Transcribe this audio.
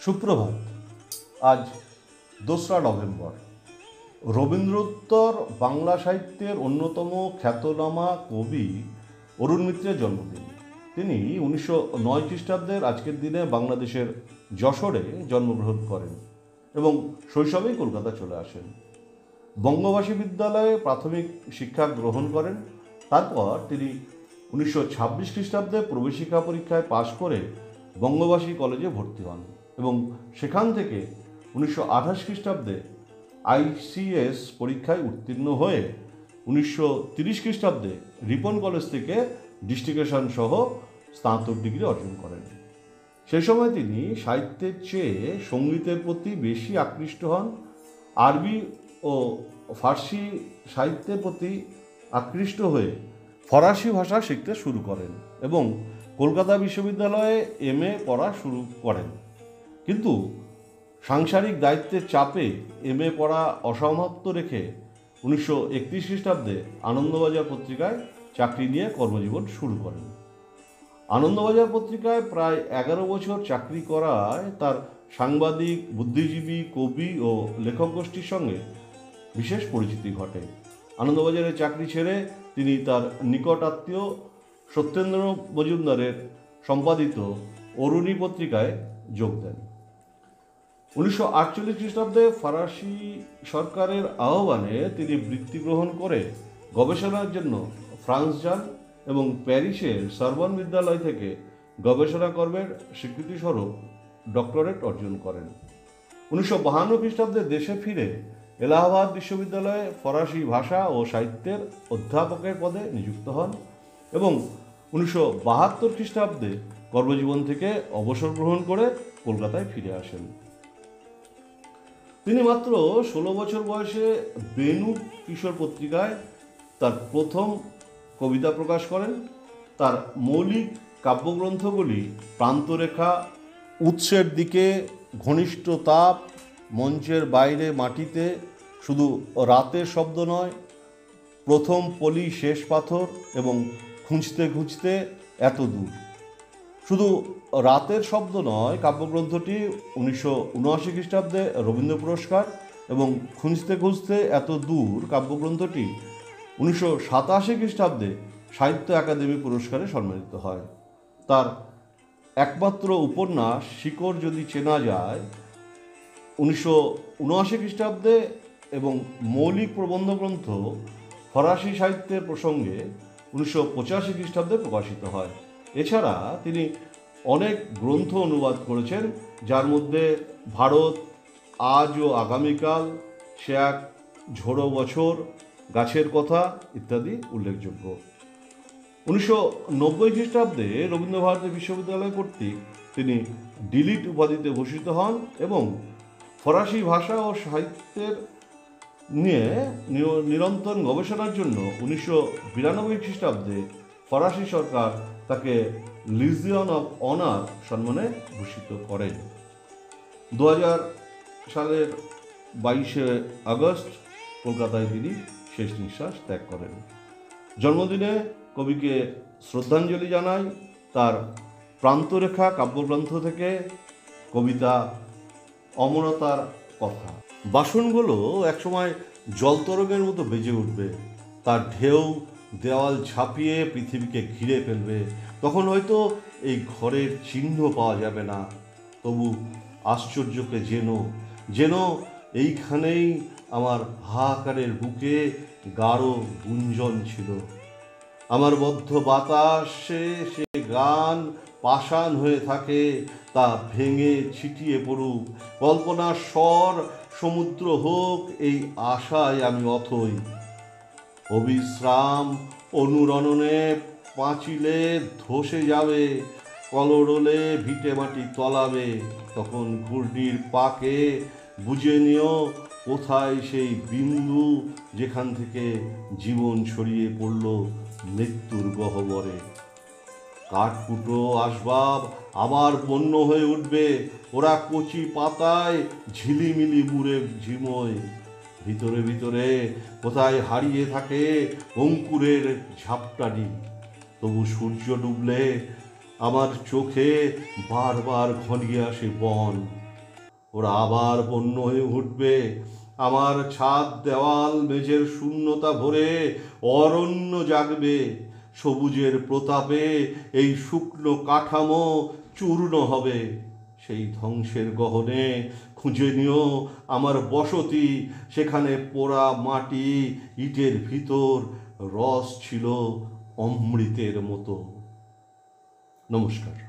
সুপ্রভাত। আজ 2রা নভেম্বর। রবীন্দ্রোত্তর বাংলা সাহিত্যের অন্যতম খ্যাতনামা কবি অরুণ মিত্রের জন্মদিন। তিনি 1909 খ্রিস্টাব্দের আজকের দিনে বাংলাদেশের যশোরে জন্মগ্রহণ করেন এবং শৈশবেই কলকাতা চলে আসেন। বঙ্গবাসী বিদ্যালয়ে প্রাথমিক শিক্ষা গ্রহণ করেন। তারপর তিনি 1926 খ্রিস্টাব্দে প্রবেশিকা পরীক্ষায় পাশ করে বঙ্গবাসী কলেজে ভর্তি হন এবং সেখান থেকে 1928 খ্রিস্টাব্দে ICS পরীক্ষায় উত্তীর্ণ হয়ে 1930 খ্রিস্টাব্দে রিপন কলেজ থেকে ডিস্টিংশন সহ স্নাতক ডিগ্রি অর্জন করেন। সেই সময় তিনি সাহিত্যের চেয়ে সঙ্গীতের প্রতি বেশি আকৃষ্ট হন। আরবি ও ফার্সি সাহিত্যের প্রতি আকৃষ্ট হয়ে ফরাসি ভাষা শিখতে শুরু করেন এবং কলকাতা বিশ্ববিদ্যালয়ে MA পড়া শুরু করেন। কিন্তু সাংসারিক দায়িত্বের চাপে MA পড়া অসমাপ্ত রেখে 1931 খ্রিস্টাব্দে আনন্দবাজার পত্রিকায় চাকরি নিয়ে কর্মজীবন শুরু করেন। আনন্দবাজার পত্রিকায় প্রায় 11 বছর চাকরি করায় তার সাংবাদিক, বুদ্ধিজীবী, কবি ও লেখক গোষ্ঠীর সঙ্গে বিশেষ পরিচিতি ঘটে। আনন্দবাজারের চাকরি ছেড়ে তিনি তার নিকট আত্মীয় সত্যেন্দ্র মজুমদারের সম্পাদিত অরুণী পত্রিকায় যোগ দেন। 1948 খ্রিস্টাব্দে ফরাসি সরকারের আহ্বানে তিনি বৃত্তি গ্রহণ করে গবেষণার জন্য ফ্রান্স যান এবং প্যারিসের সরবন বিদ্যালয় থেকে গবেষণা কর্মের স্বীকৃতিস্বরূপ ডক্টরেট অর্জন করেন। 1952 খ্রিস্টাব্দে দেশে ফিরে এলাহাবাদ বিশ্ববিদ্যালয়ে ফরাসি ভাষা ও সাহিত্যের অধ্যাপকের পদে নিযুক্ত হন এবং 1972 খ্রিস্টাব্দে কর্মজীবন থেকে অবসর গ্রহণ করে কলকাতায় ফিরে আসেন। তিনি মাত্র 16 বছর বয়সে বেনু কিশোর পত্রিকায় তার প্রথম কবিতা প্রকাশ করেন। তার মৌলিক কাব্যগ্রন্থগুলি প্রান্তরেখা, উৎসের দিকে, ঘনিষ্ঠ তাপ, মঞ্চের বাইরে মাটিতে, শুধু রাতের শব্দ নয়, প্রথম পলি শেষ পাথর এবং খুঁজতে খুঁজতে এত দূর। শুধু রাতের শব্দ নয় কাব্যগ্রন্থটি 1979 খ্রিস্টাব্দে রবীন্দ্র পুরস্কার এবং খুঁজতে খুঁজতে এত দূর কাব্যগ্রন্থটি 1987 খ্রিস্টাব্দে সাহিত্য একাডেমি পুরস্কারে সম্মানিত হয়। তার একমাত্র উপন্যাস শিকড় যদি চেনা যায় 1979 খ্রিস্টাব্দে এবং মৌলিক প্রবন্ধ গ্রন্থ ফরাসি সাহিত্যের প্রসঙ্গে 1985 খ্রিস্টাব্দে প্রকাশিত হয়। এছাড়া তিনি অনেক গ্রন্থ অনুবাদ করেছেন, যার মধ্যে ভারত, আজ ও আগামীকাল, সে এক ঝোড়ো বছর, গাছের কথা ইত্যাদি উল্লেখযোগ্য। 1990 খ্রিস্টাব্দে রবীন্দ্রভারতী বিশ্ববিদ্যালয় কর্তৃক তিনি ডিলিট উপাধিতে ভূষিত হন এবং ফরাসি ভাষা ও সাহিত্যের নিয়ে নিরন্তর গবেষণার জন্য 1992 খ্রিস্টাব্দে ফরাসি সরকার তাকে লিজিয়ন অফ অনার সম্মানে ভূষিত করেন। 2000 সালের 22শে আগস্ট কলকাতায় তিনি শেষ নিঃশ্বাস ত্যাগ করেন। জন্মদিনে কবিকে শ্রদ্ধাঞ্জলি জানাই। তার প্রান্তরেখা কাব্যগ্রন্থ থেকে কবিতা অমরতার কথা। বাসনগুলো একসময় জলতরঙ্গের মতো বেজে উঠবে, তার ঢেউ দেওয়াল ঝাঁপিয়ে পৃথিবীকে ঘিরে ফেলবে। তখন হয়তো এই ঘরের চিহ্ন পাওয়া যাবে না, তবু আশ্চর্যকে যেন এইখানেই আমার হাহাকারের বুকে গাঢ় গুঞ্জন ছিল। আমার বদ্ধ বাতাসে সে গান পাষাণ হয়ে থাকে, তা ভেঙে ছিটিয়ে পড়ুক। কল্পনার স্বর সমুদ্র হোক, এই আশায় আমি অথই। অবিশ্রাম অনুরণনে পাঁচিলে ধসে যাবে, কলরোলে ভিটে মাটি তলাবে। তখন ঘূর্ণির পাকে বুঝে নিও কোথায় সেই বিন্দু, যেখান থেকে জীবন ছড়িয়ে পড়ল মৃত্যুর গহ্বরে। কাঠকুটো আসবাব আবার বন্য হয়ে উঠবে, ওরা কচি পাতায় ঝিলিমিলি মুড়ে ঝিমোয়। ভিতরে ভিতরে কোথায় হারিয়ে থাকে অঙ্কুরের ঝাপটানি। তবু সূর্য ডুবলে আমার চোখে বারবার ঘনিয়ে আসে বন। ওরা আবার বন্য হয়ে উঠবে। আমার ছাদ দেওয়াল মেঝের শূন্যতা ভরে অরণ্য জাগবে। সবুজের প্রতাপে এই শুকনো কাঠামো চূর্ণ হবে। সেই ধ্বংসের গহনে খুঁজে নিও আমার বসতি। সেখানে পোড়া মাটি, ইটের ভিতর রস ছিল অমৃতের মতো। নমস্কার।